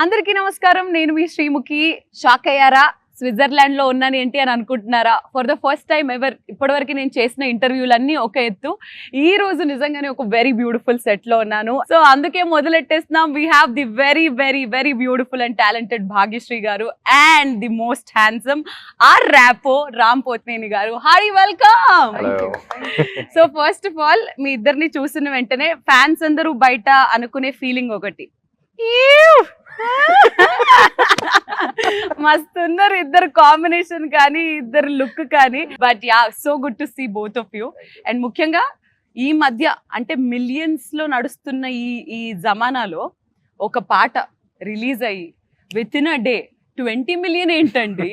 అందరికీ నమస్కారం. నేను మీ శ్రీముఖి. షాక్ అయ్యారా? స్విట్జర్లాండ్ లో ఉన్నాను ఏంటి అని అనుకుంటున్నారా? For the first time ever ఇప్పటివరకు నేను చేసిన ఇంటర్వ్యూలన్నీ ఒక ఎత్తు. ఈ రోజు నిజంగానే ఒక వెరీ బ్యూటిఫుల్ సెట్ లో ఉన్నాను. సో అందుకే మొదలెట్టేస్తున్నాం. We have the very very very beautiful and talented Bhagyashree garu and the most handsome our Rapo Ram Pothineni garu. Hi, welcome. So first of all మీ ఇద్దరిని చూసిన వెంటనే ఫ్యాన్స్ అందరూ బయట అనుకునే ఫీలింగ్ ఒకటి, మస్తున్నారు ఇద్దరు కాంబినేషన్ కానీ ఇద్దరు లుక్ కానీ. But ya, so good to see both of you. And ముఖ్యంగా ఈ మధ్య అంటే మిలియన్స్ లో నడుస్తున్న ఈ జమానాలో ఒక పాట రిలీజ్ అయ్యి with in a day 20 million ఏంటండి?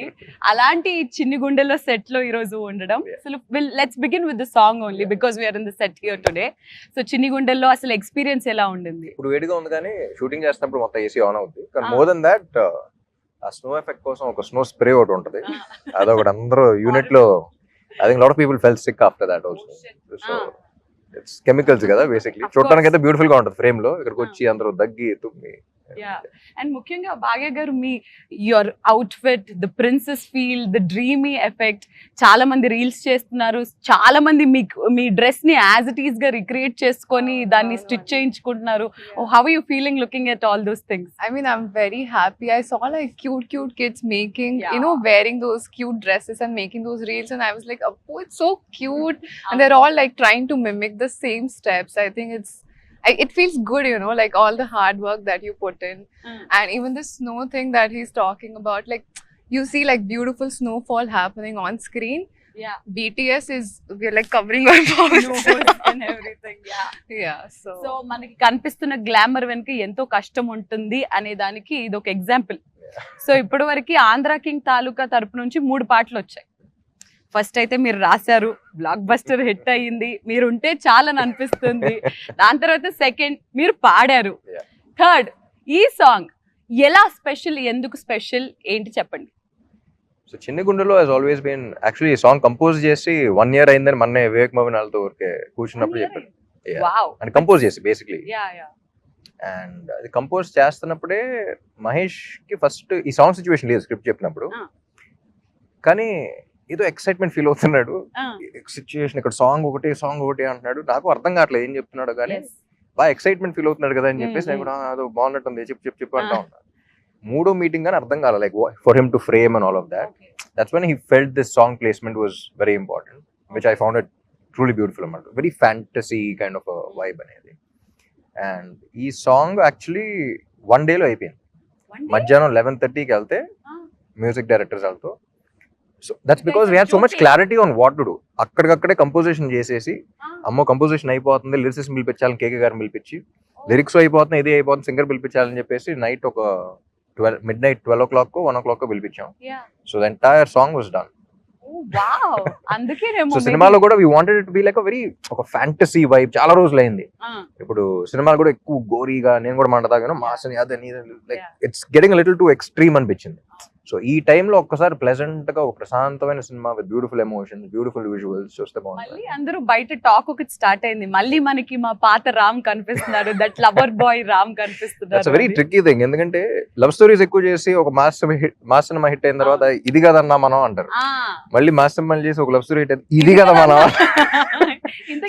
అలాంటి చిన్ని గుండెలో సెట్ లో ఈ రోజు ఉండడం. అసలు let's begin with the song only because we're in the set here today. So చిన్ని గుండెల్లో అసలు ఎక్స్పీరియన్స్ ఎలా ఉండింది? ఇప్పుడు వేడిగా ఉంది కానీ షూటింగ్ చేస్తున్నప్పుడు మొత్తం ఏసీ ఆన్ అవుతుంది. కానీ మోర్ దెన్ దాట్ ఆ స్నో ఎఫెక్ట్ కోసం ఒక స్నో స్ప్రే ఒకటి ఉంటుంది. అదొకటి అందరూ యూనిట్ లో I think lot of people felt sick after that also. So it's chemicals కదా బేసిక్లీ. చూడడానికి అయితే బ్యూటిఫుల్ గా ఉంటుంది ఫ్రేమ్ లో. ఇక్కడికి వచ్చి అందరూ దగ్గి తుమ్మి. అండ్ ముఖ్యంగా భాగ్య గారు మీ your outfit, the princess feel, the dreamy effect, చాలా మంది రీల్స్ చేస్తున్నారు. చాలా మంది మీ డ్రెస్ ని యాజ్ ఇట్ ఈస్ గా రిక్రియేట్ చేసుకొని దాన్ని స్టిచ్ చేయించుకుంటున్నారు. How are you feeling looking at all those things? I mean, I'm very happy. I saw like cute kids making, wearing those cute dresses and making those reels, and I was like, oh, it's so cute. And they're all like trying to mimic the same steps. I think it feels good, like all the hard work that you put in. And even the snow thing that he's talking about, like you see like beautiful snowfall happening on screen. Yeah. BTS we're like covering our mouths and everything. Yeah. So మనకి కనిపిస్తున్న glamour వెనుక ఎంతో కష్టం ఉంటుంది అనే దానికి ఇది ఒక ఎగ్జాంపుల్. సో ఇప్పటి వరకు ఆంధ్ర కింగ్ తాలూకా తరపు నుంచి 3 పాటలు వచ్చాయి. ఫస్ట్ అయితే మీరు రాశారు, బ్లాక్ బస్టర్ హిట్ అయ్యింది, మీరు ఉంటే చాలని అనిపిస్తుంది. దాని తర్వాత సెకండ్ మీరు పాడారు, థర్డ్ ఈ సాంగ్ ఎలా స్పెషల్, ఎందుకు స్పెషల్, ఏంటి చెప్పండి. సో చిన్ని గుండెలో హస్ ఆల్వేస్ బీన్ యాక్చువల్లీ ఈ సాంగ్ కంపోజ్ చేసి 1 year అయిందని మొన్నే వివేక్ మోహన్ వాళ్ళతో ఊరికే కూర్చున్నప్పుడు చెప్పారు. అండ్ కంపోజ్ చేసి బేసిక్లీ. అండ్ అది కంపోజ్ చేస్తున్నప్పుడే మహేష్ కి ఫస్ట్ ఈ సాంగ్ సిచ్యువేషన్ లేదు స్క్రిప్ట్ చెప్పినప్పుడు, కానీ ఏదో ఎక్సైట్మెంట్ ఫీల్ అవుతున్నాడు. సిచ్యువేషన్ ఇక్కడ సాంగ్ ఒకటి అంటున్నాడు. నాకు అర్థం కావట్లేదు ఏం చెప్తున్నాడు, కానీ బాగా ఎక్సైట్మెంట్ ఫీల్ అవుతున్నాడు కదా అని చెప్పేసి నేను కూడా అదో బాగున్నట్టుంది చెప్పు అంటా ఉన్నాను. 3వ మీటింగ్ కానీ అర్థం కాలేదు, like for him to frame and all of that. That's when he felt this song placement was very important, which I found it truly beautiful అన్నమాట. Very fantasy kind of vibe అనేది. And ఈ song actually 1 day లో అయిపోయింది. మధ్యాహ్నం 11:30కి వెళ్తే music directors వాళ్ళతో. So that's because we had so much clarity on what to do. అక్కడికక్కడే కంపోజిషన్ చేసేసి, అమ్మో కంపోజిషన్ అయిపోతుంది, లిరిసిస్ట్ పిలిపించాలని కేకే గారిని పిలిపించి, లిరిక్స్ అయిపోతున్నాయి, ఇది అయిపోతుంది, సింగర్ పిలిపించాలని చెప్పేసి నైట్ ఒక midnight 12 o'clock 1 o'clock పిలిపించాం. So the entire song was done. So సినిమాలో కూడా we wanted to be like ఒక ఫ్యాంటసీ వైబ్. చాలా రోజులు అయింది. ఇప్పుడు సినిమాలు కూడా ఎక్కువ గోరీగా, నేను కూడా మాట్లాడతాను మాసని అదని, like it's getting little to extreme అనిపించింది. సో ఈ టైంలో ఒక్కసారి ప్లెజెంట్ గా ఒక ప్రశాంతమైన cinema with beautiful emotions, beautiful visuals చూస్తే బాగుంటుంది. అందరూ బయట టాక్ ఒకటి స్టార్ట్ అయింది, మళ్ళీ మనకి మా పాత రామ్ కనిపిస్తున్నారు, దట్ లవర్ బాయ్ రామ్ కనిపిస్తున్నారు. It's very tricky thing. ఎందుకంటే లవ్ స్టోరీస్ ఎక్కువ చేసి ఒక మాస్ సినిమా హిట్ అయిన తర్వాత ఇది కదన్నా మనం అంటారు. మళ్ళీ మాస్ సినిమాలు చేసి ఒక లవ్ స్టోరీ హిట్ అయింది, ఇది కదా మనం.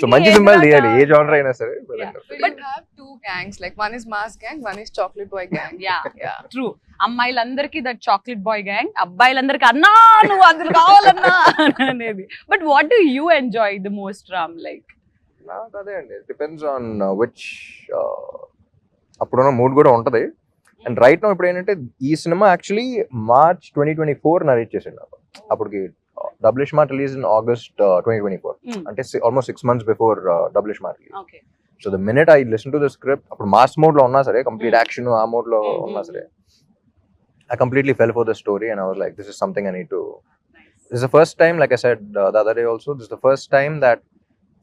సో మంచి సినిమాలు తీయాలి, ఏ జానర్ అయినా సరే. But you have 2 gangs, like one is mass gang, one is chocolate boy gang. Yeah. True. అమ్మాయిలందరికీ దట్ చాక్లెట్ బాయ్ గ్యాంగ్, అబ్బాయిలందరికీ అన్నా నువ్వు అందులో కావాలన్నా అనేది. But what do you enjoy the most Ram? Like నాకు అదే అండి, డిపెండ్స్ ఆన్ విచ్ అప్పుడున్న మూడ్ కూడా ఉంటది. అండ్ రైట్ నౌ ఇప్పుడు ఏంటంటే ఈ సినిమా యాక్చువల్లీ March 2024 నరేట్ చేసిండు నాకు. అప్పటికి double smart release in August 2024, అంటే almost 6 months before double smart release. So the minute I listen to the script, అప్పుడు మాస్ మోడ్ లో ఉన్నా సరే, కంప్లీట్ యాక్షన్ ఆ మోడ్ లో ఉన్నా సరే, I completely fell for the story and I was like, this is something I need to. This is the first time, like I said the other day also, this is the first time that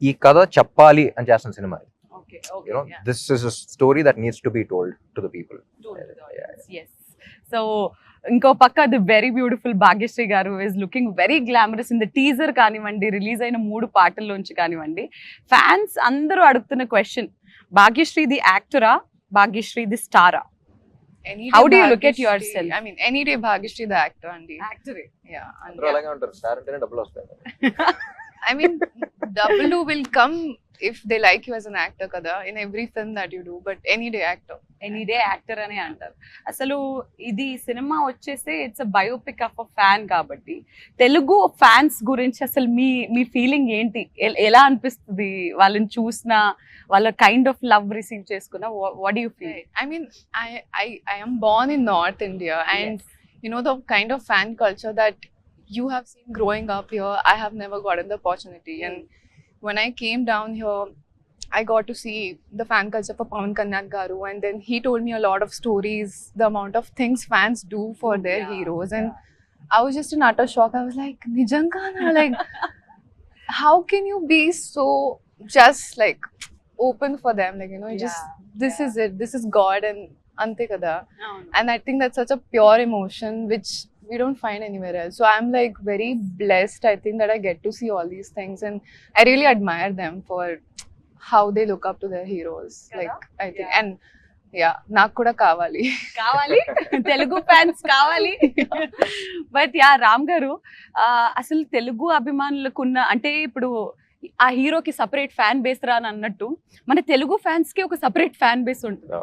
ee kada chappali and chestunna cinema. Okay. This is a story that needs to be told to the people. Yes. So ఇంకో పక్క the very beautiful Bhagyashree garu is looking very glamorous in the teaser కానివ్వండి, release అయిన 3 పాటల్లోంచి కానివ్వండి. Fans అందరూ అడుగుతున్న question, Bhagyashree the యాక్టరా, Bhagyashree the స్టారా? Any How day do you look at Bhagyashree- yourself? I mean, any day Bhagyashree the actor, Andy. Actually. Yeah. అందరూ అలాగే ఉంటారు, స్టార్ అంటేనే డబ్బులు వస్తాయి. I mean, double will come if they like you as an actor, kada, in every film that you do. But any day actor. Any day actor అని అంటారు. అసలు ఇది సినిమా వచ్చేసి it's a biopic of a fan కాబట్టి Telugu fans గురించి అసలు మీ feeling ఏంటి? ఎలా అనిపిస్తుంది వాళ్ళని చూసిన, వాళ్ళ కైండ్ ఆఫ్ లవ్ రిసీవ్ చేసుకున్న? What do you feel? Right. I mean, I am born in North India, and you know the kind of fan culture that you have seen growing up here. I have never gotten the opportunity, and when I came down here, I got to see the fan culture for Pawan Kalyan Garu, and then he told me a lot of stories, the amount of things fans do for their heroes, and I was just in utter shock. I was like, Nijangana, like, how can you be so just like open for them? Like, you know, you just this is it, this is God, and ante kada. And I think that's such a pure emotion which we don't find anywhere else. So I'm like very blessed, I think, that I get to see all these things, and I really admire them for how they look up to their heroes. Like, I think, and yeah, నాకు కూడా కావాలి. Telugu fans కావాలి. But yeah, Ram గారు, అసలు తెలుగు అభిమానులకు ఉన్న, అంటే ఇప్పుడు ఆ హీరోకి సపరేట్ ఫ్యాన్ బేస్ రా అని అన్నట్టు మన తెలుగు ఫ్యాన్స్ కి ఒక సపరేట్ ఫ్యాన్ బేస్ ఉంటుంది.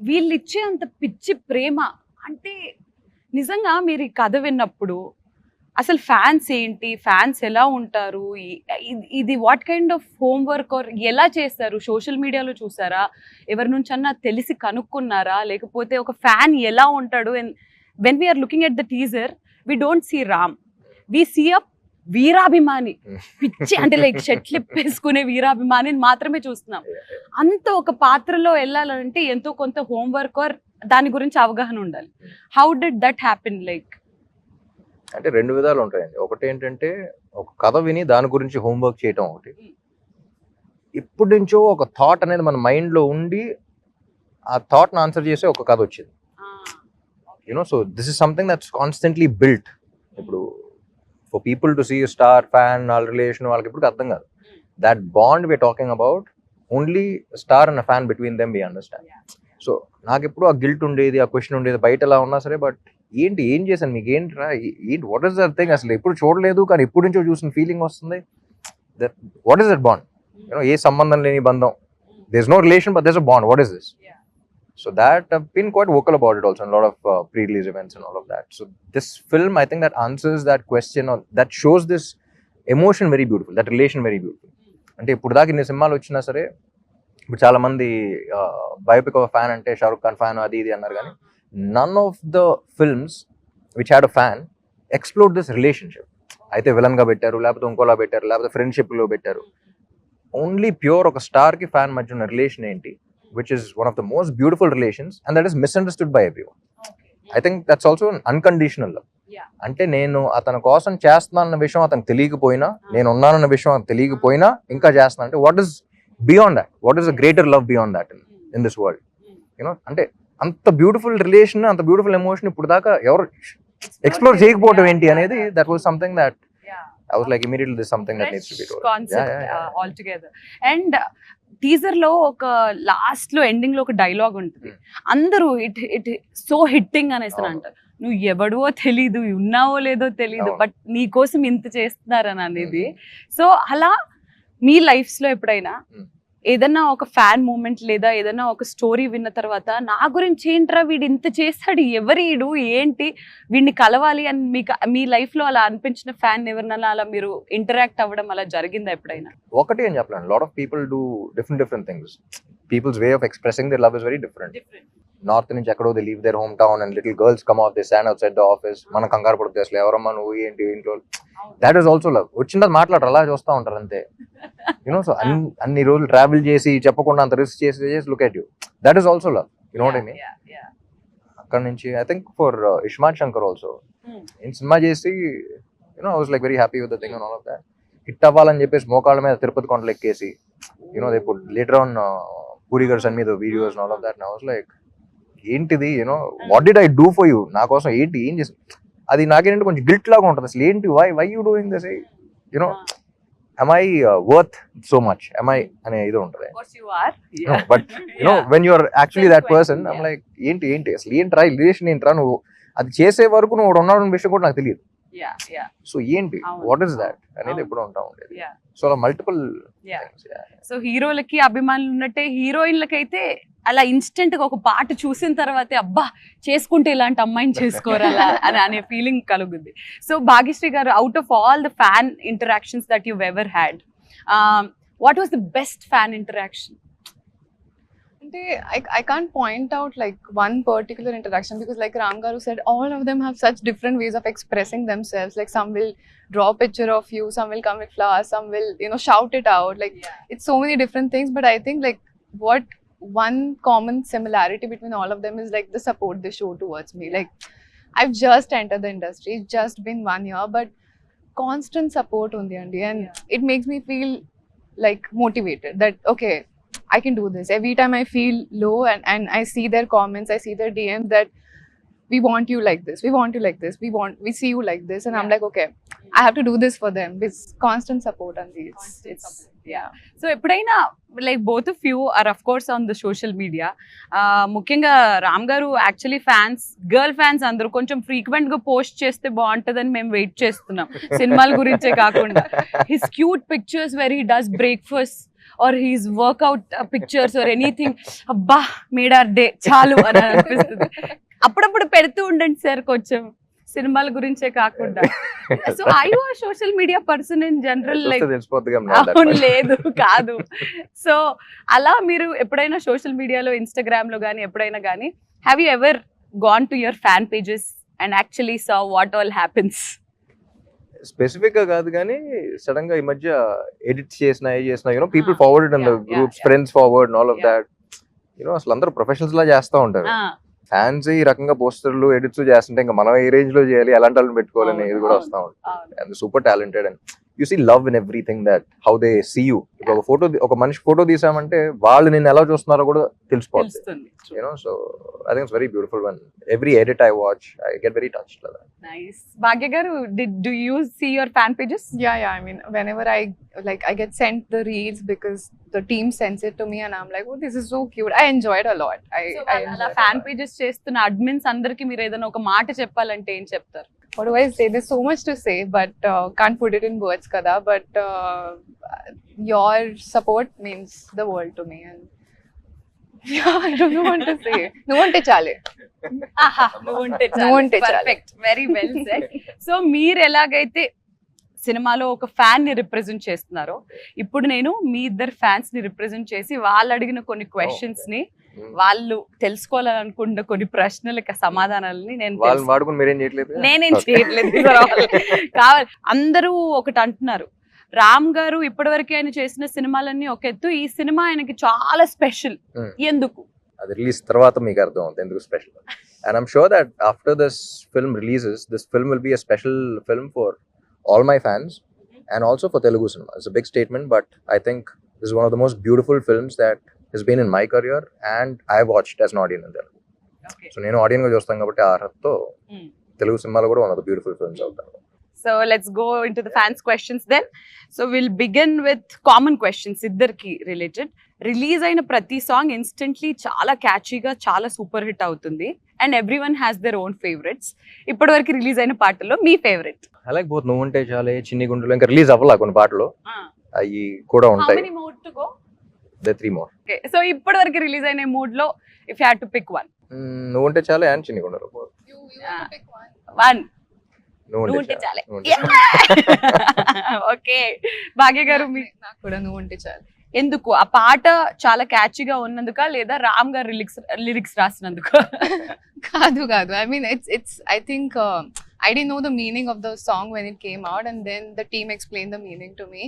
వీళ్ళు ఇచ్చే అంత పిచ్చి ప్రేమ, అంటే నిజంగా మీరు ఈ కథ విన్నప్పుడు అసలు ఫ్యాన్స్ ఏంటి, ఫ్యాన్స్ ఎలా ఉంటారు, ఇది what kind of homework or ఎలా చేస్తారు? సోషల్ మీడియాలో చూసారా, ఎవరి నుంచి అన్నా తెలిసి కనుక్కున్నారా, లేకపోతే ఒక ఫ్యాన్ ఎలా ఉంటాడు? And when we're looking at the teaser, we don't see Ram, we see a వీరాభిమాని, పిచ్చి అంటే లైక్ షెట్లిప్ వేసుకునే వీరాభిమానిని మాత్రమే చూస్తున్నాం. అంత ఒక పాత్రలో వెళ్ళాలంటే ఎంతో కొంత హోంవర్క్ ఆర్ దాని గురించి అవగాహన ఉండాలి. How did that happen? Like, అంటే రెండు విధాలు ఉంటాయండి. ఒకటి ఏంటంటే ఒక కథ విని దాని గురించి హోంవర్క్ చేయటం ఒకటి. ఇప్పటి నుంచో ఒక థాట్ అనేది మన మైండ్లో ఉండి ఆ థాట్ని ఆన్సర్ చేసే ఒక కథ వచ్చింది. You know, so this is something that's constantly built. ఇప్పుడు for people to see star fan వాళ్ళ రిలేషన్ వాళ్ళకి ఇప్పుడు అర్థం కాదు. That bond we're talking about only star and fan, between them we understand. So నాకు ఎప్పుడు ఆ గిల్ట్ ఉండేది, ఆ క్వశ్చన్ ఉండేది, బయట ఎలా ఉన్నా సరే. బట్ ఏం చేశాను, మీకు ఏంట్రా, ఏంటి, వాట్ ఈస్ దట్ థింగ్, అసలు ఎప్పుడు చూడలేదు కానీ ఎప్పుడు నుంచో చూసిన ఫీలింగ్ వస్తుంది. That what is that bond? You know, ఏ సంబంధం లేని బంధం. There is no relation but there is a bond. What is this? So that I've been quite vocal about it also in a lot of pre-release events and all of that. So this film, I think, that answers that question, or that shows this emotion very beautiful, that relation very beautiful. అంటే ఇప్పుడు దాకా ఇన్ని సినిమాలు వచ్చినా సరే, ఇప్పుడు చాలా మంది బయోపిక్ ఆఫ్ ఫ్యాన్ అంటే షారుఖ్ ఖాన్ ఫ్యాన్ అది ఇది అన్నారు, కానీ none of the films which had a fan explore this relationship. అయితే విలన్ గా పెట్టారు, లేకపోతే ఇంకోలా పెట్టారు, లేకపోతే ఫ్రెండ్షిప్ లో పెట్టారు. ఓన్లీ ప్యూర్ ఒక స్టార్ కి ఫ్యాన్ మధ్య ఉన్న రిలేషన్ ఏంటి, which is one of the most beautiful relations, and that is misunderstood by everyone. I think that's also an unconditional love. అంటే నేను అతని కోసం చేస్తున్నానన్న విషయం అతనికి తెలియకపోయినా, నేను ఉన్నానన్న విషయం అతనికి తెలియకపోయినా ఇంకా చేస్తున్నా అంటే what is beyond that, what is a greater love beyond that in this world? You know, అంటే అంత బ్యూటిఫుల్ రిలేషన్, అంత బ్యూటిఫుల్ ఎమోషన్ ఇప్పుడు దాకా ఎవరు ఎక్స్ప్లోర్ చేయకపోవడం ఏంటి అనేది, that was something that I was like, immediately this is something that needs to be told. Concept altogether. And teaser లో ఒక లాస్ట్ లో ఎండింగ్ లో ఒక డైలాగ్ ఉంటుంది, అందరూ ఇట్ సో హిట్టింగ్ అనేసి అంటారు, నువ్వు ఎవడో తెలీదు, ఉన్నావో లేదో తెలీదు, బట్ నీ కోసం ఇంత చేస్తున్నారని అనేది. సో అలా మీ లైఫ్స్ లో ఎప్పుడైనా ఏదన్నా ఒక ఫ్యాన్ మూమెంట్ లేదా ఏదన్నా ఒక స్టోరీ విన్న తర్వాత, నా గురించి ఏంట్రా వీడు ఇంత చేస్తాడు, ఎవరీడు ఏంటి, వీడిని కలవాలి అని మీకు మీ లైఫ్ లో అలా అనిపించిన ఫ్యాన్ ఎవరినైనా అలా మీరు ఇంటరాక్ట్ అవ్వడం అలా జరిగిందా ఎప్పుడైనా? ఒకటి అని చెప్పలేను, lot of people do different things. People's way of expressing their love is very different. North నుంచి ఎక్కడో they leave their home town and little girls come off they stand outside the office. మనం కంగారు పడుతుంది, అసలు ఎవరమ్మా నువ్వు ఏంటి ఇంట్లో. That is also love. వచ్చిందా మాట్లాడరు, అలా చూస్తూ ఉంటారు అంతే. యూనో, సో అన్ని రోజులు ట్రావెల్ చేసి చెప్పకుండా అంత రిస్క్ చేసి look at you, that is also love. You know what I mean? అక్కడ నుంచి I think for iSmart Shankar also, నేను సినిమా చేసి you know I was like very happy with the thing and all of that. Hit అవ్వాలని చెప్పేసి మోకాళ్ళ మీద తిరుపతి కొండలు ఎక్కేసి, you know they put later on Puri garu son మీద videos and all of that. I was like, ఏంటిది, you know what did I do for you, నా కోసం ఏంటి, ఏం చేసి, అది నాకేంటంటే కొంచెం గిల్ట్ లాగా ఉంటుంది. అసలు ఏంటి, why you doing this, you know. am I worth so much? Am I అనే ఇది ఉంటుంది. Of course you are. But when you are actually that person, I'm Yeah. like ఏంటి అసలు ఏంట్రా రిలేషన్ ఏంట్రా, నువ్వు అది చేసే వరకు నువ్వు ఉన్నాడు విషయం కూడా నాకు తెలియదు. Yeah. సో ఏంటి అవును. వాట్ ఇస్ దాట్ అనేది అవును. ఎప్పుడు ఉంటా ఉండేది. Yeah. సో అలా మల్టిపుల్ Yeah. సో హీరోలకి అభిమానులు ఉన్నట్టే హీరోయిన్లకైతే అలా ఇన్స్టెంట్ గా ఒక పాట చూసిన తర్వాతే అబ్బా చేసుకుంటే ఇలాంటి అమ్మాయిని చేసుకోరాలా అని అనే ఫీలింగ్ కలుగుద్ది. సో భాగ్యశ్రీ గారు, out of all the fan interactions that you've ever had, what was the best fan interaction? I can't point out like one particular interaction because like Ram Garu said, all of them have such different ways of expressing themselves. Like some will draw a picture of you, some will come with flowers, some will, you know, shout it out. Like it's so many different things. But I think like what one common similarity between all of them is like the support they show towards me. Like I've just entered the industry, it's just been 1 year, but constant support on the Andy, and it makes me feel like motivated that okay, I can do this. Every time I feel low and I see their comments, I see their DMs that we want you like this, we want you like this, we see you like this, and I'm like okay, I have to do this for them. It's constant support on these. It's yeah. So ఎప్పుడైనా like both of you are of course on the social media, ముఖ్యంగా రామ్ గారు actually fans, girl fans అందరూ కొంచెం frequent గా post చేస్తే బాగుంటుందని మేము wait చేస్తున్నాం, సినిమాల గురించే కాకుండా. His cute pictures where he does breakfast or his workout pictures or anything, అబ్బా మేడ్ ఆర్ డే చాలు అని అనిపిస్తుంది. అప్పుడప్పుడు పెడుతూ ఉండండి సార్ కొంచెం, సినిమాల గురించే కాకుండా. So I you are social media person in general, like అవును లేదు కాదు. సో అలా మీరు ఎప్పుడైనా సోషల్ మీడియాలో, ఇన్స్టాగ్రామ్ లో కానీ ఎప్పుడైనా కానీ, have you ever gone to your fan pages and actually saw what all happens? Specific గా కాదు కానీ సడన్ గా ఈ మధ్య ఎడిట్ చేసిన you know people forward in the groups, friends forward all of that, you know అసలు అందరూ ప్రొఫెషనల్స్ లా చేస్తూ ఉంటారు. ఫ్యాన్స్ ఈ రకంగా పోస్టర్లు ఎడిట్స్ చేస్తుంటే ఇంకా మనం ఏ రేంజ్ లో చేయాలి, ఎలాంటి వాళ్ళని పెట్టుకోవాలని ఇది కూడా వస్తూ ఉంటుంది. And super talented and you see love in everything that how they see you. ఒక ఫోటో, ఒక మనిషి ఫోటో తీసామంటే వాళ్ళు నిన్ను ఎలా చూస్తున్నారో కూడా తెలిసిపోతుంది. You know so I think it's very beautiful one. Every edit I watch I get very touched. Nice. Bhagya garu, do you see your fan pages? Yeah. I mean, whenever I get sent the reels because the team sends it to me, and I'm like, oh, this is so cute. I enjoy it a lot. I అలా fan pages చేస్తున్న admins అందరికి మీరు ఏదైనా ఒక మాట చెప్పాలంటే ఏం చెప్తారు? What do I say? There's so much to say, but can't put it in words, kada. But your support means the world to me, and yeah, I don't know what to say. No one te chale. Perfect, very well said. So మీరు ఎలాగైతే సినిమాలో ఒక fan ని represent చేస్తున్నారో, ఇప్పుడు నేను మీ ఇద్దరు fans ని రిప్రజెంట్ చేసి వాళ్ళు అడిగిన కొన్ని క్వశ్చన్స్ ని, వాళ్ళు తెలుసుకోవాలనుకున్న కొన్ని ప్రశ్నలకి సమాధానాలని నేనేం చేయట్లేదు. కావాలి, అందరూ ఒకటి అంటున్నారు, రామ్ గారు ఇప్పటివరకు ఆయన చేసిన సినిమాలన్నీ ఒక ఎత్తు, ఈ సినిమా ఆయనకి చాలా స్పెషల్. ఎందుకు? అది రిలీజ్ తర్వాత మీకు అర్థం అవుతుంది ఎందుకు special. And I'm sure that after this film releases, this film will be a special film for all my fans and also for Telugu cinema. It's a big statement, but I think this is one of the most beautiful films that has been in my career and I watched as an audience in Telugu. Okay. So nenu audience ga chustam kabatti aa arhatto Telugu cinema lo kuda one of the beautiful films avutaru. So let's go into the fans questions then. So we'll begin with common questions iddarki related. Release అయిన ప్రతి song instantly చాలా క్యాచీగా, చాలా super hit అవుతుంది, and every one has their own favourites. ఇప్పటి వరకు release అయిన పాటల్లో మీ favourite? I like both. నువ్వుంటే చాలే, చిన్ని గుండెలు, ఇంకా రిలీజ్ అవ్వాల కొన్ని పాటలు, అవి కూడా ఉంటాయి. 3 more. ఓకే, సో ఇప్పటి వరకు రిలీజ్ అయిన మూడ్ లో if you had to pick one? నువ్వుంటే చాలే అండ్ చిన్ని గుండెలు. వన్ నువ్వుంటే చాలే. ఓకే, భాగ్య గారు? నాకు కూడా నువ్వుంటే చాలే. ఎందుకు? ఆ పాట చాలా క్యాచీగా ఉన్నందుక, లేదా రామ్ గారు లిరిక్స్ రాసినందుకు? కాదు. I mean, it's I think I didn't know the meaning of the song when it came out, and then the team explained the meaning to me.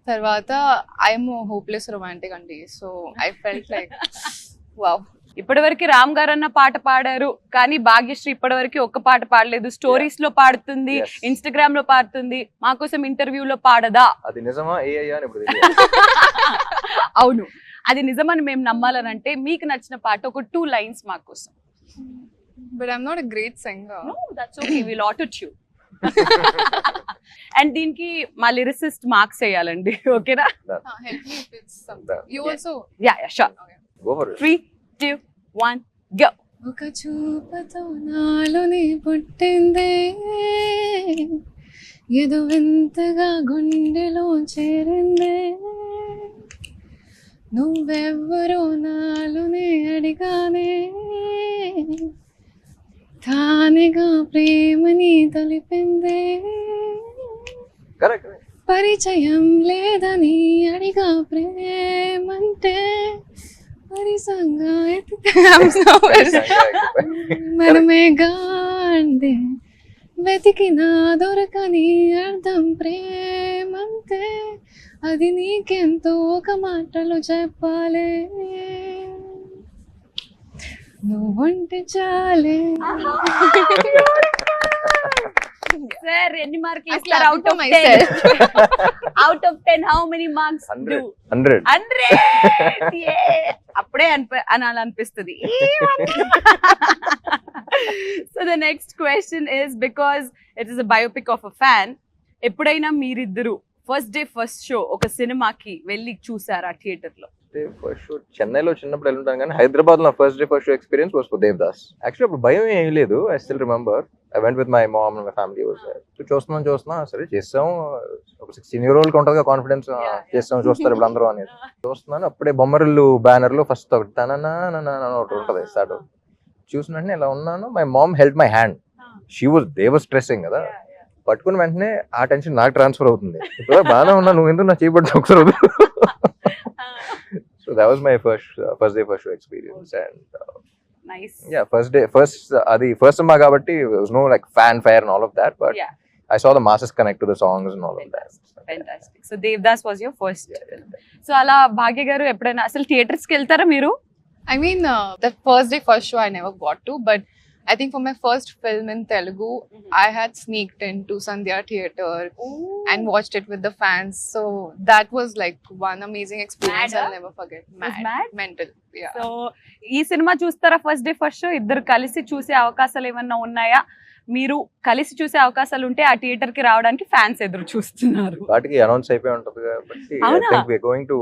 Tarvata, I'm a hopeless romantic andi, so I felt like wow. ఇప్పటివరకు రామ్ గారు అన్న పాట పాడారు, కానీ భాగ్యశ్రీ ఇప్పటివరకు ఒక్క పాట పాడలేదు. స్టోరీస్ లో పాడుతుంది, ఇన్స్టాగ్రామ్ లో పాడుతుంది, మా కోసం ఇంటర్వ్యూలో పాడదా? అది నిజమా? అవును, అది నిజమని మేము నమ్మాలనంటే మీకు నచ్చిన పాట ఒక 2 lines మా కోసం. But I'm not a great singer. No, that's okay. We'll auto-tune. And దీనికి మా లిరిసిస్ట్ మార్క్స్ వేయాలండి ఓకేనా? Help me if it's something. You also. Yeah sure. Go for it. 3, 2, 1 go. ఒక చూపుతో నాలోని పుట్టిందే ఏదో వింతగా గుండెలో చేరిందే నువ్వెవ్వరో నాలోనే అడిగానే తానేగా ప్రేమని తలిపిందే Correct. పరిచయం లేదని అడిగా ప్రేమంటే పరిసంగా ఎత్తితే మనమే గాండే వెతికినా దొరకని అర్థం ప్రేమంతే అది నీకెంతో ఒక మాటలో చెప్పాలే నువ్వుంటే చాలే. సార్ ఎన్ని మార్కులు I ఇస్తారు clap out to of myself. 10? Out of 10 how many marks 100. 100. అప్పుడే అనిపిస్తుంది. So the next question is because it is a biopic of a fan. ఎప్పుడైనా మీరిద్దరు ఫస్ట్ డే ఫస్ట్ షో ఒక సినిమాకి వెళ్ళి చూసారా థియేటర్ లో? ఫస్ట్ షో చెన్నైలో చిన్నప్పుడు వెళ్ళుంటాను కానీ హైదరాబాద్ లో first day first show experience was for Devdas. Actually అప్పుడు భయం ఏం లేదు. I still remember I went with my mom and my family was there. So చూస్తున్నా సరే చేస్తాం. ఒక 16-year-old ఉంటుంది కాన్ఫిడెన్స్, చేస్తాం చూస్తారు ఇప్పుడు అందరూ అనేది. చూస్తున్నాను అప్పుడే బొమ్మరిల్లు బ్యానర్ లో ఫస్ట్ ఒకటి తననా ఒకటి ఉంటుంది స్టార్ట్. చూసినట్టు ఇలా ఉన్నాను. My mom help my hand. They was stressing కదా, పట్టుకుని వెంటనే ఆ టెన్షన్ నాకు ట్రాన్స్ఫర్ అవుతుంది. ఇప్పుడు బాగానే ఉన్నా, నువ్వు ఎందుకు నా చేయబట్టి ఒకసారి అవుతుంది. So that was my first day first show experience, and nice. yeah, first cinema kabatti there was no like fanfare and all of that, but Yeah. I saw the masses connect to the songs and all of that. Fantastic. So Devdas was your first. So అలా భాగ్య గారు ఎప్పుడైనా అసలు theatres కి వెళ్తారా మీరు? I mean, that first day first show I never got to, but I think for my first film in Telugu, I had sneaked into Sandhya Theatre and watched it with the fans. So that was like one amazing experience Mad, I'll never forget. mad? Mental. Yeah. So ఈ cinema చూస్తారా first day first show? ఇద్దరు కలిసి చూసే అవకాశాలు ఏమన్నా ఉన్నాయా? మీరు కలిసి చూసే అవకాశాలు ఉంటే ఆ థియేటర్ కి రావడానికి ఫ్యాన్స్ ఎదురు చూస్తున్నారు. వాటికి అనౌన్స్ అయిపోయి ఉంటుంది కాబట్టి I అవునా? think we are going to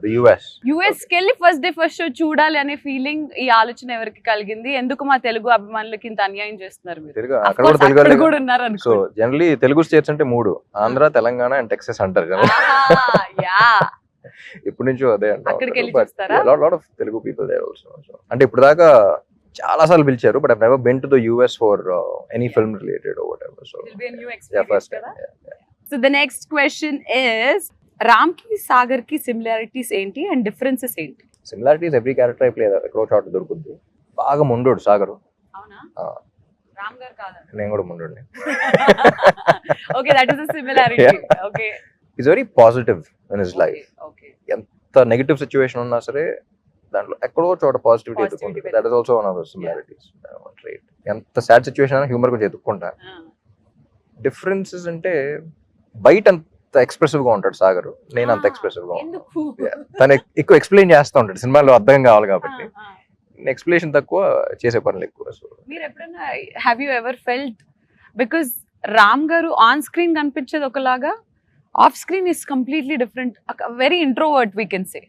the US. US కి వెళ్ళి ఫస్ట్ డే ఫస్ట్ షో చూడాలి అనే ఫీలింగ్, ఈ ఆలోచన ఎవరికి కలిగింది? ఎందుకు మా తెలుగు అభిమానులకి ఇంత అన్యాయం చేస్తున్నారు మీరు? తెలుగు Of అక్కడ course, కూడా తెలుగు అక్కడ వాళ్ళే కూడా ఉన్నారు సో అనుకో. జనరలీ తెలుగు స్టేట్స్ అంటే 3: ఆంధ్ర, తెలంగాణ అండ్ టెక్సస్ అంటారు కదా. యా ఇప్పటి నుంచో అదే అక్కడికి వెళ్ళి అంటారు. చూస్తారా? Lot of Telugu people there also. అంటే ఇప్పుడు దాకా చాలా సార్లు పిలిచారు, but I've never been to the US for any film related or whatever. So Will be a new yeah, experience first కదా. time. Yeah. So the next question is, Ram కి సాగర్ కి similarities ఏంటి అండ్ డిఫరెన్సెస్ ఏంటి? Similarities every character అయిపోయి ఎక్కడో చోట దొరుకుద్ది. బాగా ముండోడు సాగరు. అవునా? Ah, రామ్ గారు కాదా? నేను కూడా ముండోడిని. Okay, that is the similarity. Okay is very positive in his life. Okay ఎంత నెగటివ్ సిచ్యువేషన్ ఉన్నా సరే దాంట్లో ఎక్కడో చోట పాజిటివిటీ Positivity ఎత్తుకుంటుంది. That is also one of the similarities. Right. ఎంత సాడ్ సిచ్యువేషన్ అయినా హ్యూమర్ కొంచెం ఎత్తుక్కుంటా. డిఫరెన్సెస్ అంటే బయట అంత ఎక్స్ప్రెసివ్ గా ఉంటాడు సాగర్, నేను అంత ఎక్స్ప్రెసివ్ గా ఉంటాను. ఎందుకు? తను ఎక్కువ ఎక్స్ప్లెయిన్ చేస్తూ ఉంటాడు, సినిమాలో అర్థం కావాలి కాబట్టి. ఎక్స్ప్లెనేషన్ తక్కువ, చేసే పనులు ఎక్కువ. సో మీరు ఎప్పుడైనా have you ever felt, because Ram గారు ఆన్ స్క్రీన్ కనిపించేది ఒకలాగా, off screen is completely different. Very introvert we can say.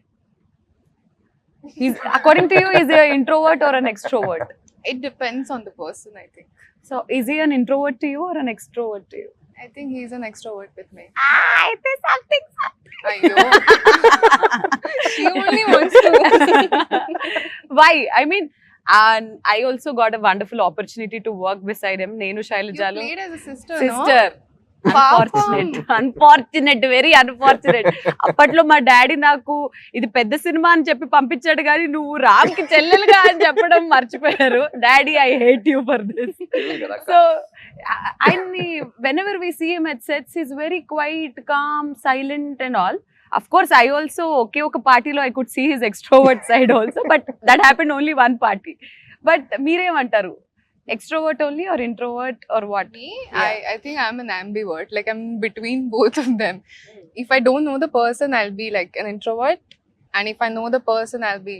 According to you, is he an introvert or an extrovert? It depends on the person, I think. So is he an introvert to you or an extrovert to you? I think he's an extrovert with me. It is something. Ayyo. She only wants to. Why? I mean, and I also got a wonderful opportunity to work beside him. Nenu You Shailajalu played as a sister, sister. no? Unfortunate, very unfortunate. అప్పట్లో మా daddy నాకు ఇది పెద్ద cinema అని చెప్పి పంపించాడు, కానీ నువ్వు రామ్ కి చెల్లెలుగా అని చెప్పడం మర్చిపోయారు. Daddy, I hate you for this. So ఆయన్ని whenever we see him at sets, he's very quiet, calm, silent and all. Of course, I also ఒకే ఒక పార్టీలో I could see his extrovert side also, but that happened only one party. But మీరేమంటారు? Extrovert only or introvert or what? Me, Yeah. I think I'm an ambivert. Like I'm between both of them. If I don't know the person, I'll be like an introvert, and if I know the person, I'll be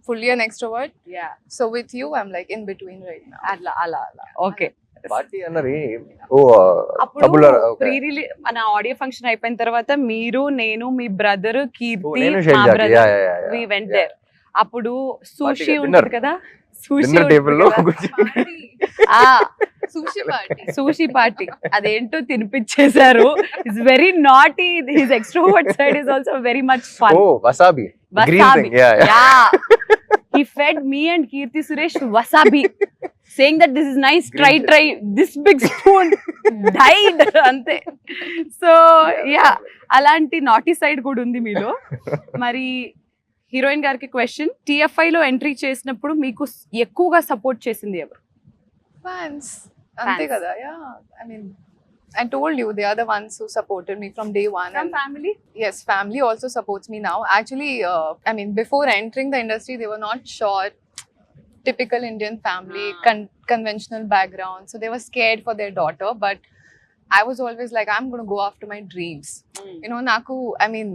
fully an extrovert. Yeah. So with you, I'm like in between right now. అలా okay. Party అన్నది ఓ అప్పుడు తబులా pre release మన audio function అయిపోయిన తర్వాత మీరు నేను మీ బ్రదర్ కీర్తి నేను మా షైజాకి బ్రదర్ వి వెంట్ దేర్. అప్పుడు సూషి Party, ఉంటుంది dinner. కదా, సూషి డిన్నర్ టేబుల్ లో Sushi party. సూషి పార్టీ అదేంటో తినిపించేశారు. It's very naughty. His extrovert side is also very much fun. Oh wasabi green Wasabi. Thing yeah Yeah. He fed me and Kirti Suresh wasabi, saying that this is nice. Green Try. This big spoon died. Ante. So yeah, అలాంటి naughty side కూడా ఉంది మీలో. మరి heroine గారికి question, TFI లో entry చేసినప్పుడు మీకు ఎక్కువగా సపోర్ట్ చేసింది ఎవరు? Fans. Ante kada, yeah. I mean, I told you they are the ones who supported me from day one. From And family? yes, family also supports me now. Actually, I mean, before entering the industry, they were not sure. Typical Indian family, conventional background. So they were scared for their daughter. But I was always like, I'm going to go after my dreams. You know, Naku, I mean,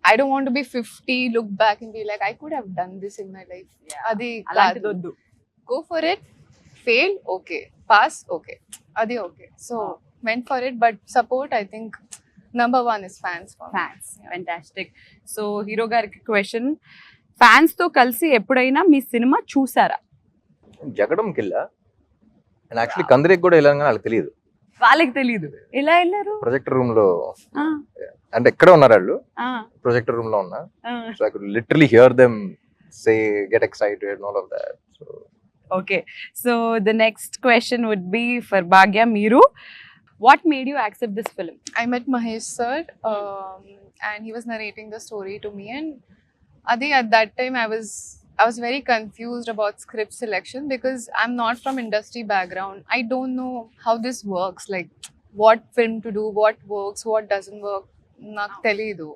I don't want to be 50, look back and be like, I could have done this in my life. Adi అలాంటిది kaadu. వద్దు. Go for it. Fail, okay. Pass, okay. Adi okay. So went for it, but support, I think number one is fans for me. Fans. Fantastic. So hero గారికి question, fans తో కలిసి ఎప్పుడైనా మీ cinema చూసారా? జగడం కిల్ల and actually కందరికి కూడా వెళ్ళాను కానీ వాళ్ళకి తెలియదు. వాళ్ళకి తెలీదు. ఎలా వెళ్ళారు? ప్రొజెక్టర్ రూమ్ లో ఆ, అంటే ఎక్కడ ఉన్నారు వాళ్ళు, ఆ, ప్రొజెక్టర్ రూమ్ లో ఉన్నా. ఆ. So I could literally here them say get excited and all of that. So Okay, so the next question would be for Bhagya Meeru. What made you accept this film? I met Mahesh sir, and he was narrating the story to me. And Adi, at that time, I was very confused about script selection because I'm not from industry background. I don't know how this works, like what film to do, what works, what doesn't work. Nak telidu.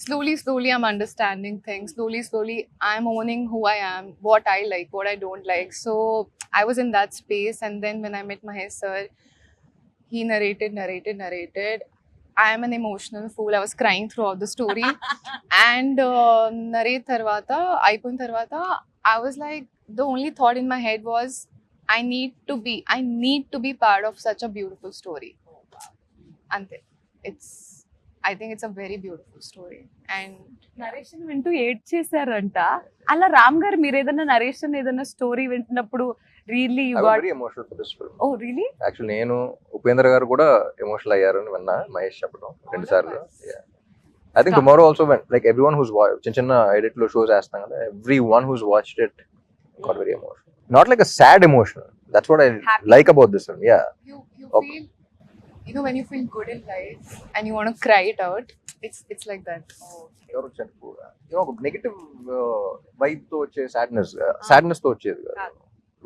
Slowly I'm understanding things. Slowly I'm owning who I am, what I like, what I don't like. So I was in that space, and then when I met Mahesh sir, he narrated. I am an emotional fool. I was crying throughout the story. And narrate tarvata, aipun tarvata, I was like, the only thought in my head was, I need to be part of such a beautiful story. Ante. I think it's a very beautiful story. And narration వింటూ ఏడ్ చేశారంట. అలా రామ్ గారు మీరు ఏదైనా narration ఏదైనా story వింటున్నప్పుడు really you I was got, very emotional for this film. Oh really? Actually నేను ఉపేంద్ర గారు కూడా ఎమోషనల్ అయ్యారు అని విన్నా మహేష్ చెప్పడం 2 సార్లు. I think tomorrow also when like everyone who's చిన్న ఎడిట్ లో షోస్ వేస్తాం కదా, everyone who's watched it got very emotional. Not like a sad emotion. That's what I Happy. like about this film. Yeah. you Okay. feel, you know, when you feel good in life and you want to cry it out, it's like that. ఒక negative vibe తో వచ్చే sadness తో వచ్చేది కాదు.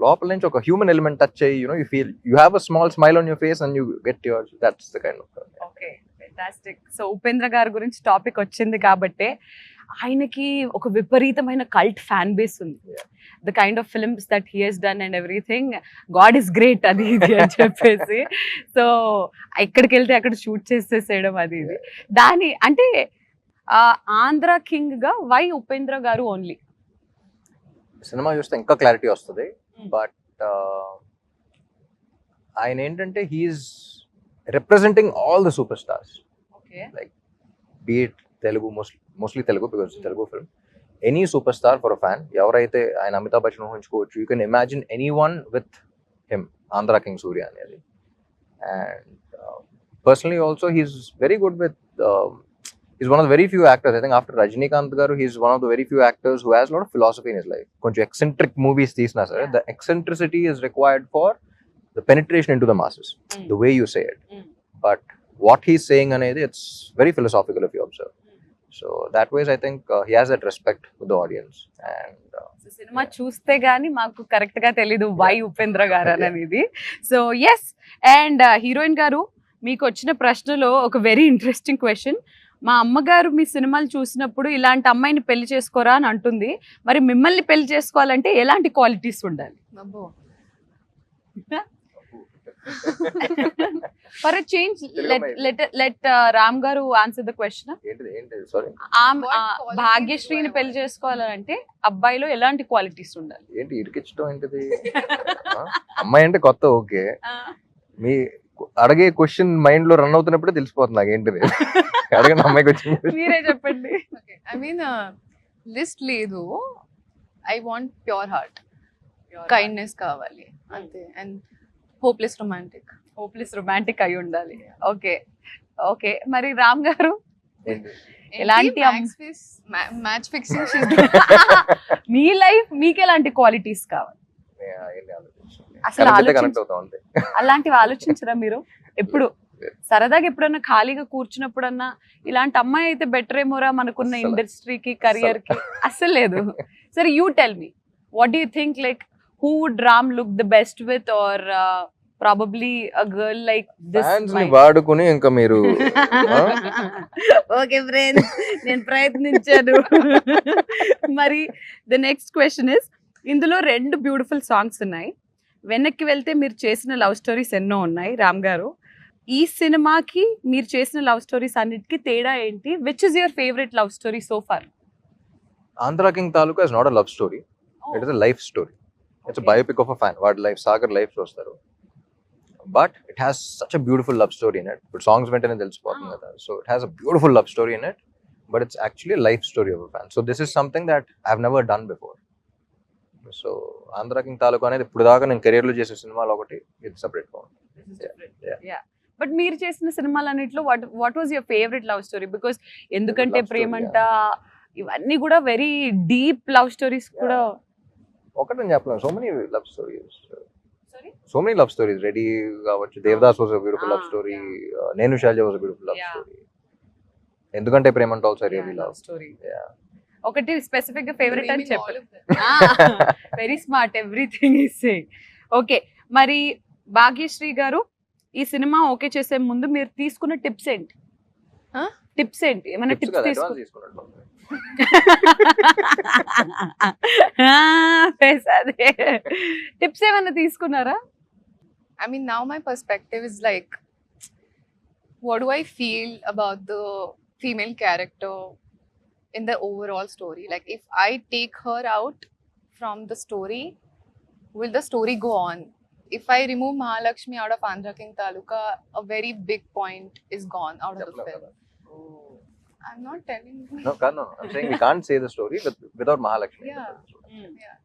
లోపల నుంచి ఒక human element touch అయ్యి you feel you have a small smile on your face and you get your that's the kind of. Okay, fantastic. So Upendra గారి గురించి టాపిక్ వచ్చింది కాబట్టి ఆయనకి ఒక విపరీతమైన కల్ట్ ఫ్యాన్ బేస్ ఉంది. The kind of films that he he's done and everything, God is great అది ఇది అని చెప్పేసి. సో ఎక్కడికి వెళ్తే అక్కడ షూట్ చేసేసేయడం అది ఇది. దాని అంటే ఆంధ్ర కింగ్ గా వై ఉపేంద్ర గారు ఓన్లీ? సినిమా చూస్తే ఇంకా క్లారిటీ వస్తుంది. బట్ ఆయన ఏంటంటే he's representing all the super stars. Okay, like beat Telugu, mostly Telugu because Telugu film. Any super star for a fan, ఎవరైతే ఆయన అమితాబ్ బచ్చన్ ఊహించుకోవచ్చు. You can imagine any one with him, Andhra king Surya అనేది. And personally also he's very good with, he's one of the very few actors, I think after Rajinikanth garu, he's one of the very few actors who has a lot of philosophy in his life. Konchu eccentric movies teesna sir, the eccentricity is required for the penetration into the masses, the way you say it. But what he's saying anedi, it's very philosophical if you observe. So that ways I think he has that respect with the audience. And cinema చూస్తే గానీ మాకు correct గా తెలీదు why Upendra గారు అనేది. So yes, and heroine గారు మీకు వచ్చిన ప్రశ్నలో ఒక వెరీ ఇంట్రెస్టింగ్ క్వశ్చన్. మా అమ్మగారు మీ సినిమాలు చూసినప్పుడు ఇలాంటి అమ్మాయిని పెళ్లి చేసుకోరా అని అంటుంది. మరి మిమ్మల్ని పెళ్లి చేసుకోవాలంటే ఎలాంటి క్వాలిటీస్ ఉండాలి? Abbo. For a change let Ram గారు ఆన్సర్ ద క్వశ్చన్. ఏంటిది సారీ, భాగ్యశ్రీని పెళ్లి చేసుకోవాలంటే అబ్బాయిలో ఎలాంటి క్వాలిటీస్ ఉండాలి? ఏంటి ఇరికించడం ఏంటిది? అమ్మాయి అంటే కొత్త ఓకే, మీ అడిగే క్వశ్చన్ మైండ్ లో రన్ అవుతున్నప్పుడే తెలిసిపోతుంది నాకు ఏంటిది. అడగండి అమ్మాయికి వచ్చింది. మీరే చెప్పండి. Okay. I mean, list లేదు. I want pure heart. Kindness కావాలి అంతే. And hopeless romantic. Hopeless romantic అయి ఉండాలి. ఓకే ఓకే, మరి రామ్ గారు ఏంటి? ఎలాంటి మ్యాచ్ ఫిక్సింగ్ మీ లైఫ్ మీకు ఎలాంటి క్వాలిటీస్ కావాలి? ఏంటి ఆలోచించండి. అసలు కనెక్ట్ అయితే ఆలోచించ కనెక్ట్ అవుతాం అంతే. అలాంటివి ఆలోచించరా మీరు ఎప్పుడు? సరదాగా ఎప్పుడన్నా ఖాళీగా కూర్చున్నప్పుడన్నా ఇలాంటి అమ్మాయి అయితే బెటర్ ఏమోరా మనకున్న అస్సలు. ఇండస్ట్రీకి కెరియర్ కి? అస్సలు లేదు. సరే you tell me, what do you think, like who would Ram look the best with, or probably a girl like this? Fans ని వాడుకుని ఇంకా మీరు ఓకే ఫ్రెండ్స్, నేను ప్రయత్నించాను. మరి ద నెక్స్ట్ క్వశ్చన్ ఇస్, ఇందులో 2 బ్యూటిఫుల్ సాంగ్స్ ఉన్నాయి. వెనక్కి వెళ్తే మీరు చేసిన లవ్ స్టోరీస్ ఎన్నో ఉన్నాయి రామ్ గారు. ఈ సినిమాకి మీరు చేసిన లవ్ స్టోరీస్ అన్నిటికీ తేడా ఏంటి? Which is your favourite love story so far? Andhra king Taluka is not a love story, it is a life story. It's biopic of a fan. వాడి లైఫ్, సాగర్ లైఫ్ చూస్తారు, but it has such a beautiful love story in it. ఇప్పుడు songs వెంటనే తెలిసిపోతుంది కదా. So it has a beautiful love story in it, but it's actually life story of a fan. So this is something that I have never done before. So Andhra king Taluka అనేది ఇప్పుడు దాకా నేను career లో చేసే సినిమాలో ఒకటి, ఇది సెపరేట్ గా ఉంది. బట్ మీరు చేసిన సినిమాలన్నిట్లో what was your favourite love story? Because ఎందుకంటే Love story, ప్రేమంట ఇవన్నీ కూడా వెరీ డీప్ లవ్ స్టోరీస్ కూడా. ఒకటి నేను చెప్పలేను, so many love stories, so many love stories. Ready కావచ్చు, Devdas was a beautiful love story, Nenu Sailaja was a beautiful love Yeah. Story. ఎందుకంటే ప్రేమంట ఆల్సో రియల్లీ లవ్ స్టోరీ. ఒకటి స్పెసిఫిక్ గా ఫేవరెట్ అని చెప్పారు. చెప్పండి. Very smart, everything is saying. Okay, మరి భాగ్యశ్రీ గారు, ఈ సినిమా ఓకే చేసే ముందు మీరు తీసుకున్న టిప్స్ ఏంటి? Huh? టిప్స్ ఏంటి? ఏమైనా టిప్స్ అడ్వాన్స్ తీసుకున్నట్టు. టిప్స్ ఏమైనా తీసుకున్నారా? I mean, now my perspective is like, what do I feel about the female character in the overall story? Like, if I take her out from the story, will the story go on? If I remove Mahalakshmi out of Andhra King Taluka, a very big point is gone out of the film. I'm not telling you. No, I'm saying we can't say the story without Mahalakshmi. Yeah. Yeah.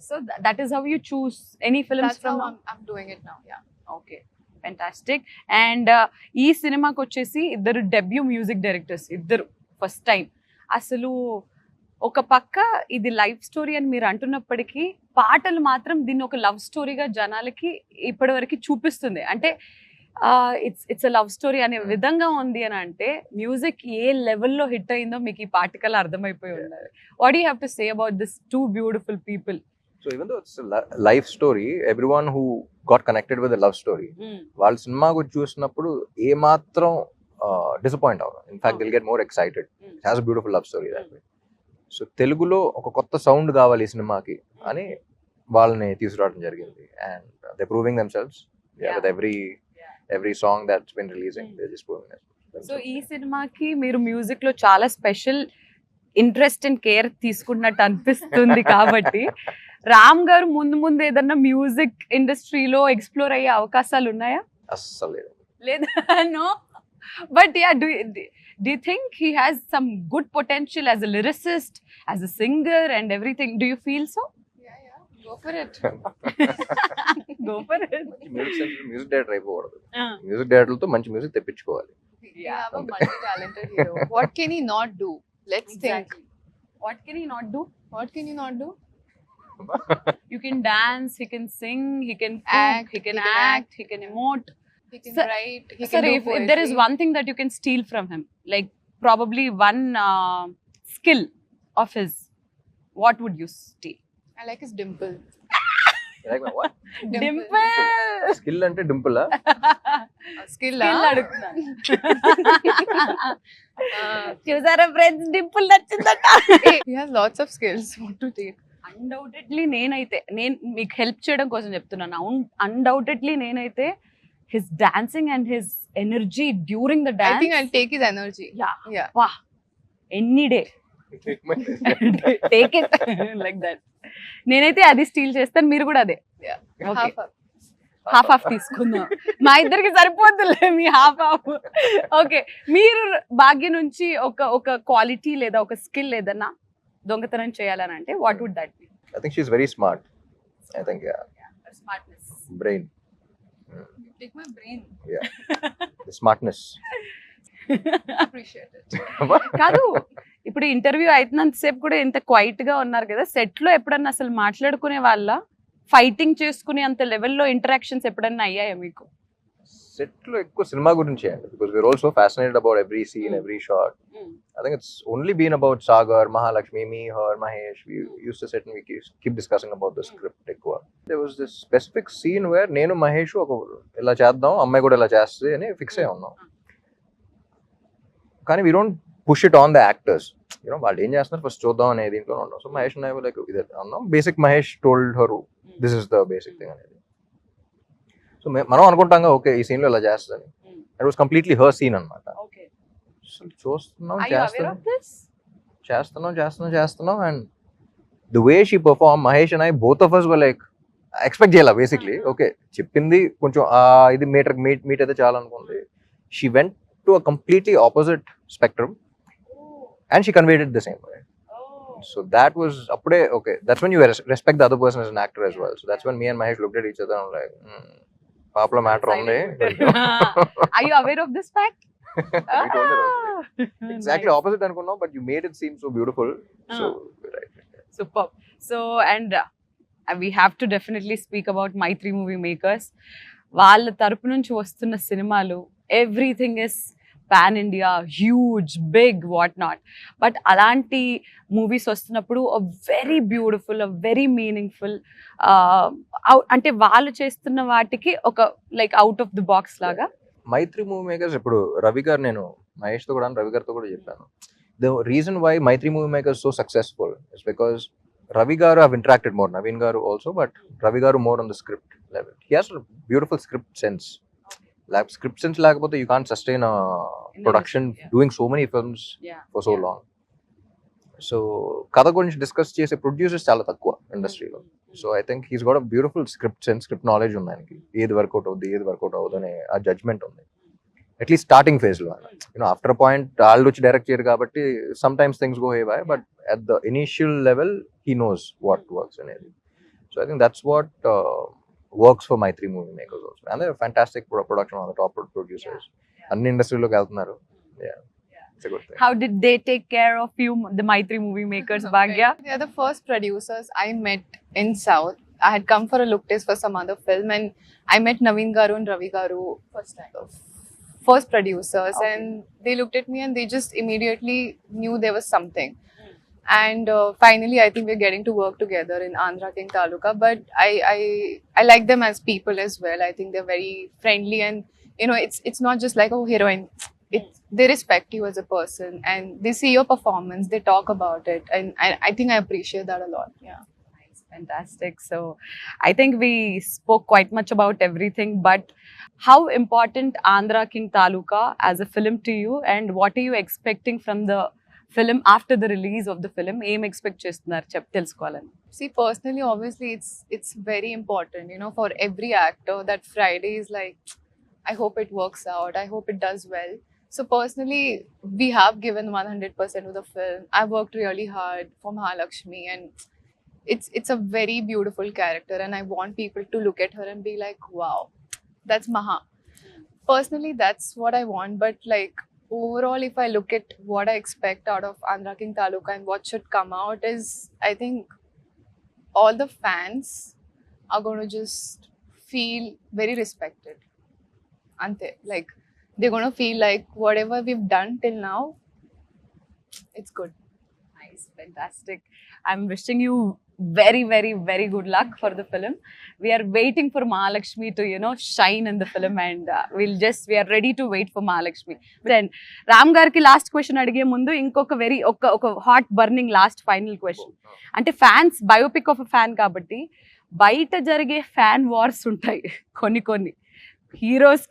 So that is how you choose any films That's from? how I'm doing it now. Yeah. Okay, fantastic. And ఈ సినిమాకి వచ్చేసి ఇద్దరు debut music directors, ఇద్దరు first time. అసలు ఒక పక్క ఇది life story అని మీరు అంటున్నప్పటికీ పాటలు మాత్రం దీన్ని ఒక లవ్ స్టోరీగా జనాలకి ఇప్పటివరకు చూపిస్తుంది. అంటే ఇట్స్ అ లవ్ స్టోరీ అనే విధంగా ఉంది అని అంటే మ్యూజిక్ ఏ లెవెల్లో హిట్ అయిందో మీకు ఈ పాటికల్ అర్థమైపోయి ఉండాలి. What you have to say about this 2 beautiful people? So even though it's a life story, everyone who got connected with the love story, వాళ్ళ సినిమా గురించి చూసినప్పుడు ఏ మాత్రం డిసప్పాయింట్ అవ్వరు. In fact they'll get more excited. It has a beautiful love story that way. So తెలుగులో ఒక కొత్త sound కావాలి ఈ సినిమాకి అని వాళ్ళని తీసుకురావడం జరిగింది. And they proving themselves with every song that's been releasing. They just proving themselves. So ఈ సినిమాకి మీరు మ్యూజిక్ లో చాలా స్పెషల్ ఇంట్రెస్ట్ అండ్ కేర్ తీసుకున్నట్టు అనిపిస్తుంది కాబట్టి రామ్ గారు ముందు ఏదన్నా మ్యూజిక్ ఇండస్ట్రీలో ఎక్స్ప్లోర్ అయ్యే అవకాశాలు ఉన్నాయా? అస్సలు లేదు. లేదా? No, but yeah, do you think he has some good potential as a lyricist, as a singer and everything? Do you feel so? Yeah. Go for it. Go for it. Music director అయిపోకూడదు. Music డైరెక్టర్లతో మంచి music తెప్పించుకోవాలి. We have a multi-talented hero. What can he not do? Let's think. What can he not do? What can he not do? You can dance, he can sing, he can cook, Act, he can act, he can emote. He can Sir- write. He Sir, can do if there is poetry. one thing that you can steal from him, like probably one skill of his, what would you steal? I like his dimple. Like what? Dimple. Skill అంటే dimple? Skill. Skill అడుగుతున్నాను. చూసారా friends, dimple నచ్చిందట. He has lots of skills. What to take? Undoubtedly నేను మీకు help చేయడం కోసం చెప్తున్నాను. Undoubtedly నేనైతే his dancing and his energy during the I dance, think I'll take his energy. Yeah. వా, any day take it like that. నేనైతే అది steel చేస్తాను, మీరు కూడా అదే. Yeah. Okay. Half up. Half తీసుకుందాం, మా ఇద్దరికి సరిపోతుందిలే మీ హాఫ్. ఓకే, మీరు భాగ్య నుంచి ఒక క్వాలిటీ లేదా ఒక స్కిల్ ఏదన్నా దొంగతనం చేయాలని అంటే what would that be? I think she's very smart. I think, yeah. Smartness. Brain. Take my brain. Yeah. The smartness. Appreciate it. కాదు, ఇప్పుడు ఇంటర్వ్యూ అవుతున్నంత సేపు కూడా ఇంత క్వైట్ గా ఉన్నారు కదా, సెట్ లో ఎప్పుడన్నా అసలు మాట్లాడుకునే వాళ్ళ, ఫైటింగ్ చేసుకునే అంత లెవెల్లో ఇంటరాక్షన్స్ ఎప్పుడన్నా అయ్యాయా మీకు? Set లో ఎక్కువ సినిమా గురించి అండి, because we're also fascinated about every scene, every shot. I think it's only been about Sagar, Mahalakshmi, me, her, Mahesh. We used to sit and we keep discussing about the script ఎక్కువ. There was this specific scene where నేను మహేష్ ఒక ఇలా చేద్దాం, అమ్మాయి కూడా ఇలా చేస్తుంది అని ఫిక్స్ అయ్యి ఉన్నాం. కానీ we don't push it on the actors. You know, వాళ్ళు ఏం చేస్తున్నారు ఫస్ట్ చూద్దాం అనేది దీంట్లో ఉన్నాం. So Mahesh and I were like, ఇదే అన్నాం. Basic Mahesh told her this is the basic thing అనేది. సో మనం అనుకుంటాం ఓకే ఈ సీన్ లో ఇలా చేస్తుంది. It was completely her scene అన్నమాట. చూస్తున్నాం చేస్తున్నాం and the way she perform, Mahesh and I both of us were like expect చేయాలి బేసిక్లీ. ఓకే చెప్పింది కొంచెం ఇది మీట్ అయితే చాలా అనుకుంది. She went to a completely opposite spectrum and she conveyed it the same way. So that was appude okay, that's when you respect the other person as an actor as well. So that's when me and Mahesh looked at each other and like paapla matter undi. Are you aware of this fact? We told her exactly opposite anukunnam, but you made it seem so beautiful. So right. Superb. So and we have to definitely speak about Maitri Movie Makers. వాళ్ళ తరపు నుంచి వస్తున్న సినిమాలు everything is pan India, huge, big, what not. But అలాంటి movies వస్తున్నప్పుడు very beautiful, very meaningful, అంటే వాళ్ళు చేస్తున్న వాటికి ఒక like out of the box లాగా. మైత్రి మూవీ మేకర్స్ ఇప్పుడు రవి గారు, నేను మహేష్తో కూడా రవి గారితో కూడా చెప్పాను, the reason why Mythri movie makers so successful is because Ravi garu have interacted more, Naveen garu also, but Ravi garu more on the script level. He has a beautiful script sense. Like script sense lagapothe you can't sustain a production doing so many films for so long. So kada gurinchi discuss chese producers chaala takkuva industry lo. So I think he's got a beautiful script sense, script knowledge undi aniki. Edi workout avudane aa judgment undi. At least starting phase lo, you know, after a point all which direct cheyaru kabatti sometimes things go haywire, but at the initial level he knows what works and everything. So I think that's what works for Maitri Movie Makers also, and they're fantastic production on the top producers anni industry lo keltunnaru. Yeah, it's a good thing. How did they take care of you, the Maitri Movie Makers, Bhagya? They are the first producers I met in South. I had come for a look test for some other film and I met Naveen garu and Ravi garu first producers, and they looked at me and they just immediately knew there was something. And finally I think we're getting to work together in Andhra King Taluka, but I like them as people as well. I think they're very friendly, and you know, it's not just like, oh, heroine. They respect you as a person and they see your performance, they talk about it, and I think I appreciate that a lot. Yeah. Fantastic. So I think we spoke quite much about everything, but how important Andhra King Taluka as a film to you, and what are you expecting from the film after the release of the film? Em expect chestunar telusukovalani. See, personally, obviously it's very important, you know, for every actor that Friday is like, I hope it works out, I hope it does well. So personally, we have given 100% of the film. I worked really hard for Mahalakshmi, and it's a very beautiful character, and I want people to look at her and be like, wow, that's Maha. Personally, that's what I want, but like overall, if I look at what I expect out of Andhra King Taluka and what should come out is, I think all the fans are going to just feel very respected. Ante, like they're going to feel like whatever we've done till now, it's good. Nice, fantastic. I'm wishing you very, very, very good luck for the film. We are waiting for Mahalakshmi to, you know, shine in the film, and we are ready to wait for Mahalakshmi. Then Ram garki last question adige mundu inkoka very oka hot burning last final question. Ante fans biopic of a fan kabatti బయట జరిగే fan wars ఉంటాయి కొన్ని heroes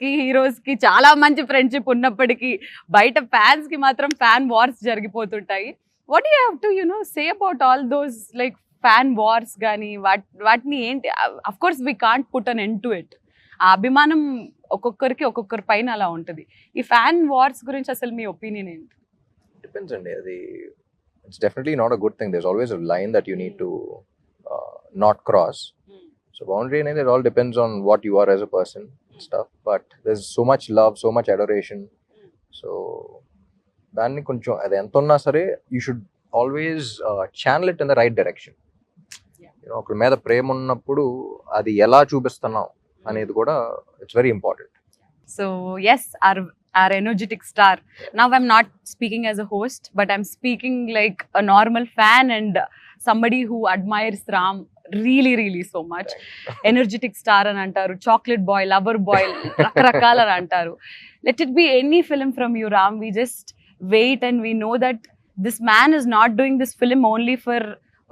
కి చాలా మంచి friendship ఉన్నప్పటికీ బయట fans కి మాత్రం ఫ్యాన్ వార్స్ జరిగిపోతుంటాయి. What you have to, you know, say about all those like fan wars కానీ వాటిని ఏంటి? Of course we can't put an end to it, ఆ అభిమానం ఒక్కొక్కరికి ఒక్కొక్కరి పైన అలా ఉంటుంది. ఈ ఫ్యాన్ వార్స్ గురించి అసలు మీ ఒపీనియన్ ఏంటి? డిపెండ్స్ అండి, అది it's definitely not a good thing. There is always a line that you need to not cross. So boundary అనేది it all depends on what you are as a person and stuff, but there's so much love, so much adoration. So దాన్ని కొంచెం అది ఎంత ఉన్నా సరే you should always channel it in the right direction. ఒకరి మీద ప్రేమ ఉన్నప్పుడు అది ఎలా చూపిస్తున్నాం అనేది కూడా it's very important. So yes, our energetic star. Now I'm not speaking as a host, but I'm speaking like a normal fan and somebody who admires Ram really so much. Energetic star అని అంటారు, chocolate boy, lover boy, రకరకాల అని అంటారు. Let it be any film from you, Ram. We just wait and we know that this man is not doing this film only for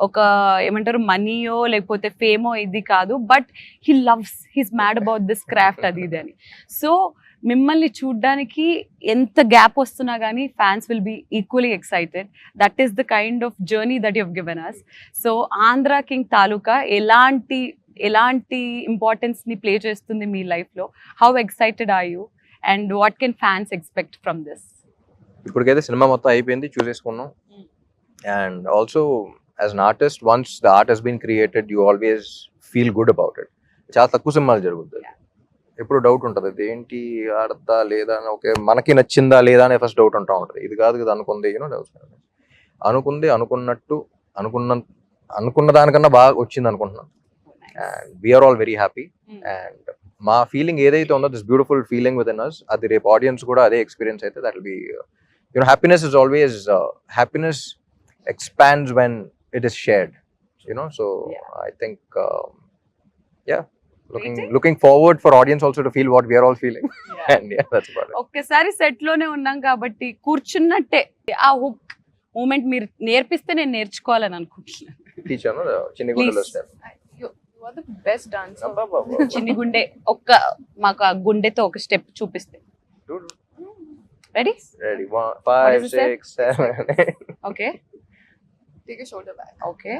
ఒక ఏమంటారు మనీయో లేకపోతే ఫేమో ఇది కాదు, but he loves, he's mad about this craft అది ఇది అని. So మిమ్మల్ని చూడ్డానికి ఎంత గ్యాప్ వస్తున్నా కానీ fans will be equally excited. That is the kind of journey that you've given us. So Andhra king Taluka ఎలాంటి ఇంపార్టెన్స్ ని ప్లే చేస్తుంది మీ లైఫ్ లో? How excited are you and what can fans expect from this? ఇప్పటికైతే సినిమా మొత్తం అయిపోయింది, చూసేసుకున్నాం. And also as an artist, once the art has been created, you always feel good about it. చాలా తక్కువ సినిమాలు జరుగుతుంది, ఎప్పుడు డౌట్ ఉంటుంది, అది ఏంటి ఆడతా లేదా అని, ఓకే మనకి నచ్చిందా లేదా అనే ఫస్ట్ డౌట్ ఉంటా ఉంటుంది. ఇది కాదు కదా అనుకుంది, డౌట్స్ అనుకుంది అనుకున్నట్టు అనుకున్న దానికన్నా బాగా వచ్చింది అనుకుంటున్నాను. And we are all very happy. And మా ఫీలింగ్ ఏదైతే ఉందో, this beautiful feeling within us, అది రేపు ఆడియన్స్ కూడా అదే ఎక్స్పీరియన్స్ అయితే that will be happiness is always happiness expands when it is shared, so I think looking forward for audience also to feel what we are all feeling. And that's about it. ఒక్కసారి set లోనే ఉన్నాం కాబట్టి కూర్చున్నట్టే ఆ hook moment మీరు నేర్పిస్తే నేను నేర్చుకోవాలని అనుకుంటున్నాను. టీచర్ చిన్ని గుండెలో step, You are the best dancer. చిన్ని గుండె మాకు ఆ గుండెతో ఒక స్టెప్ చూపిస్తే. Ready? 5 6 7 8. Okay, Take your shoulder back. Okay.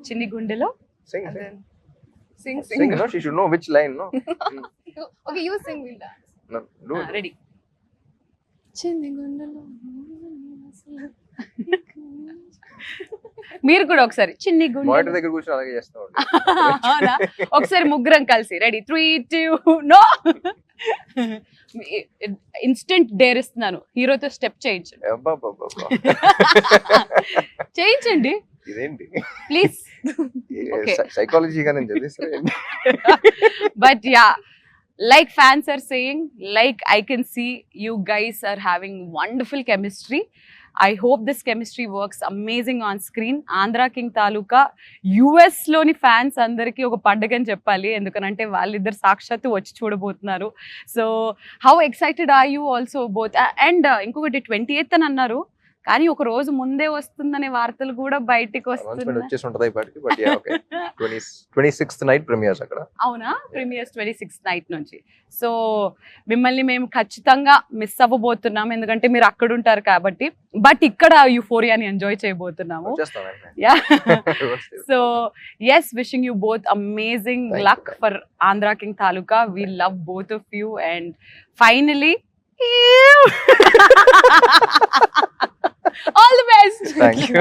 చిన్ని గుండెలో Sing. And then sing. No, she should know which line, no? Okay, you sing, we'll dance. No, do it. Ready? మీరు కూడా ఒకసారి చిన్ని మానిటర్ గుండె దగ్గర కూర్చొని అలాగే చేస్తాం. అవునా? ఒకసారి ముగ్గురం కలిసి రెడీ 3 2 నో. ఇన్స్టెంట్ డేర్ ఇస్తున్నాను, హీరోతో స్టెప్ చేయించండి. చేయించండి ఇదేంటి ప్లీజ్. Okay. సైకాలజీగా నేను చదివిస్తాను. But yeah, like fans are saying, like I can see you guys are having wonderful chemistry. I hope this chemistry works amazing on screen. Andhra King Taluka US లోని fans అందరికీ ఒక పండుగ అని చెప్పాలి, ఎందుకనంటే వాళ్ళిద్దరు సాక్షాత్తు వచ్చి చూడబోతున్నారు. So how excited are you also both? And ఇంకొకటి 28th అని అన్నారు, కానీ ఒక రోజు ముందే వస్తుందనే వార్తలు కూడా బయటికి వస్తున్నాయి. వచ్చేసి ఉంటది ఇప్పటికి, but yeah okay. 26th night premieres అక్కడ. అవునా? ప్రీమియర్స్ 26th నైట్ నుంచి. సో మిమ్మల్ని మేము ఖచ్చితంగా మిస్ అవ్వబోతున్నాం, ఎందుకంటే మీరు అక్కడ ఉంటారు కాబట్టి. బట్ ఇక్కడ యూఫోరియాని ఎంజాయ్ చేయబోతున్నాము. Yeah. So yes, wishing you both amazing luck for Andhra king Taluka. We love both of you and finally all the best. Thank you.